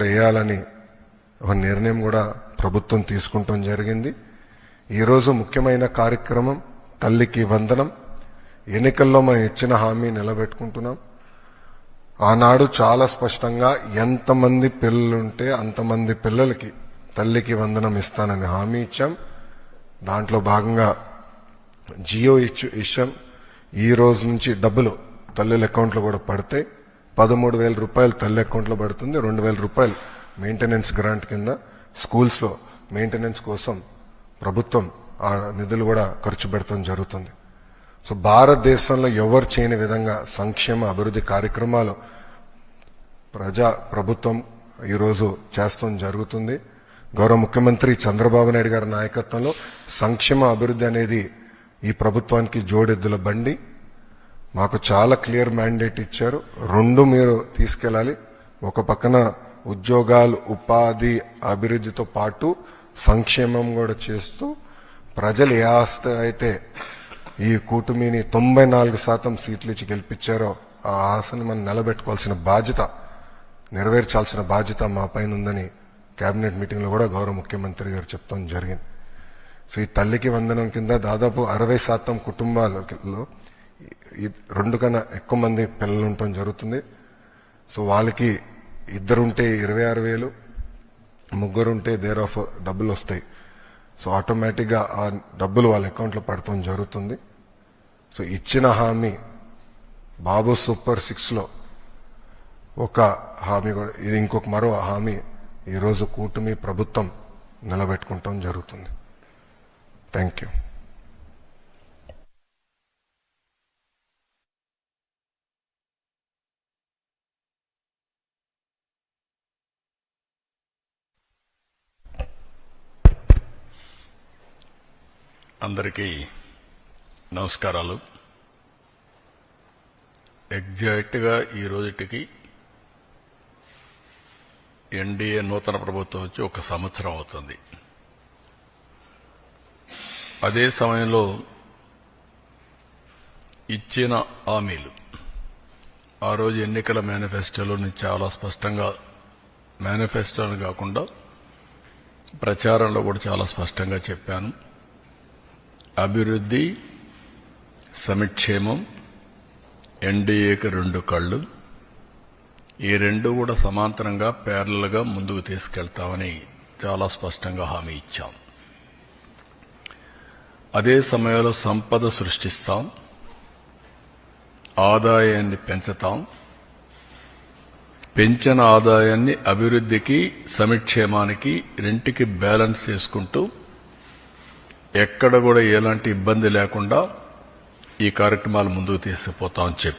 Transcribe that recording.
వేయాలని ఒక నిర్ణయం కూడా ప్రభుత్వం తీసుకుంటం జరిగింది. ఈరోజు ముఖ్యమైన కార్యక్రమం తల్లికి వందనం. ఎన్నికల్లో మనం ఇచ్చిన హామీ నిలబెట్టుకుంటున్నాం. ఆనాడు చాలా స్పష్టంగా ఎంతమంది పిల్లలుంటే అంతమంది పిల్లలకి తల్లికి వందనం ఇస్తానని హామీ ఇచ్చాం. దాంట్లో భాగంగా జియో ఇచ్చాం. ఈ రోజు నుంచి డబ్బులు తల్లుల అకౌంట్లో కూడా పడితే 13,000 రూపాయలు తల్లి అకౌంట్లో పడుతుంది. 2,000 రూపాయలు మెయింటెనెన్స్ గ్రాంట్ కింద స్కూల్స్లో మెయింటెనెన్స్ కోసం ప్రభుత్వం ఆ నిధులు కూడా ఖర్చు పెడతాం జరుగుతుంది. సో భారతదేశంలో ఎవరు చేయని విధంగా సంక్షేమ అభివృద్ధి కార్యక్రమాలు ప్రభుత్వం ఈరోజు చేస్తాం జరుగుతుంది. గౌరవ ముఖ్యమంత్రి చంద్రబాబు నాయుడు గారి నాయకత్వంలో సంక్షేమ అభివృద్ధి అనేది ఈ ప్రభుత్వానికి జోడెద్దుల బండి. మాకు చాలా క్లియర్ మ్యాండేట్ ఇచ్చారు. రెండు మీరు తీసుకెళ్ళాలి. ఒక పక్కన ఉద్యోగాలు, ఉపాధి, అభివృద్ధితో పాటు సంక్షేమం కూడా చేస్తూ ప్రజలు ఏ ఆస్తి అయితే ఈ కూటమిని 94% సీట్లు ఇచ్చి గెలిపించారో ఆ ఆశని మనం నిలబెట్టుకోవాల్సిన బాధ్యత, నెరవేర్చాల్సిన బాధ్యత మా పైన ఉందని కేబినెట్ మీటింగ్లో కూడా గౌరవ ముఖ్యమంత్రి గారు చెప్తాం జరిగింది. సో ఈ తల్లికి వందనం కింద దాదాపు 60% కుటుంబాలలో 2 కన్నా ఎక్కువ మంది పిల్లలు ఉండటం జరుగుతుంది. సో వాళ్ళకి 2 ఉంటే 26,000, 3 ఉంటే దేర్ ఆఫ్ డబ్బులు వస్తాయి. సో ఆటోమేటిక్గా ఆ డబ్బులు వాళ్ళ అకౌంట్లో పడటం జరుగుతుంది. సో ఇచ్చిన హామీ బాబు సూపర్ 6లో ఒక హామీ కూడా, ఇది ఇంకొక మరో హామీ ఈరోజు కూటమి ప్రభుత్వం నిలబెట్టుకుంటాం జరుగుతుంది. Thank you. అందరికీ నమస్కారాలు. ఎగ్జాక్ట్గా ఈ రోజుటికి ఎన్డీఏ నూతన ప్రభుత్వం వచ్చి 1 సంవత్సరం అవుతుంది. అదే సమయంలో ఇచ్చిన హామీలు ఆ రోజు ఎన్నికల మేనిఫెస్టోలోని చాలా స్పష్టంగా, మేనిఫెస్టోని కాకుండా ప్రచారంలో కూడా చాలా స్పష్టంగా చెప్పాను. అభివృద్ధి, సంక్షేమం, ఎన్డీఏకి 2 కళ్ళు, ఈ 2 కూడా సమాంతరంగా ప్యారలల్గా ముందుకు తీసుకెళ్తామని చాలా స్పష్టంగా హామీ ఇచ్చాం. అదే సమయంలో సంపద సృష్టిస్తాం, ఆదాయాన్ని పెంచుతాం, పెంచిన ఆదాయాన్ని అభివృద్ధికి, సంక్షేమానికి రెంటికి బ్యాలెన్స్ చేసుకుంటూ ఎక్కడ కూడా ఎలాంటి ఇబ్బంది లేకుండా ఈ కార్యక్రమాలు ముందుకు తీసుకుపోతామని చెప్పి